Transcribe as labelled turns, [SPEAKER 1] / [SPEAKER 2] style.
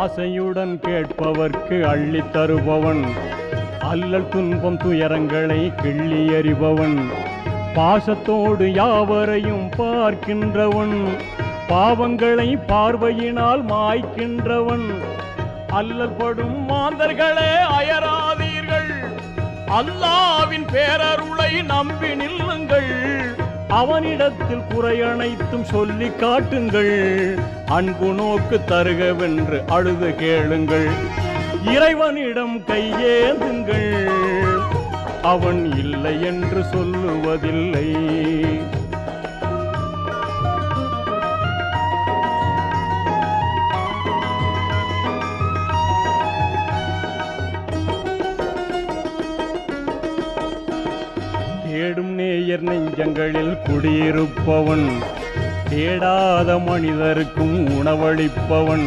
[SPEAKER 1] ஆசையுடன் கேட்பவர்க்கு அள்ளி தருபவன், அல்லல் துன்பம் துயரங்களை கிள்ளி எறிபவன், பாசத்தோடு யாவரையும் பார்க்கின்றவன், பாவங்களை பார்வையினால் மாய்க்கின்றவன், அல்லல் படும் மாந்தர்களே அயராதீர்கள், அல்லாவின் பேரருளை நம்பி நில்லுங்கள், அவனிடத்தில் குறையனைத்தும் சொல்லி காட்டுங்கள், அன்பு நோக்கு தருகவென்று அழுது கேளுங்கள், இறைவனிடம் கையேந்துங்கள், அவன் இல்லை என்று சொல்லுவதில்லை. தேடும் நேயர் நெஞ்சங்களில் குடியிருப்பவன், தேடாத மனிதருக்கும் உணவளிப்பவன்,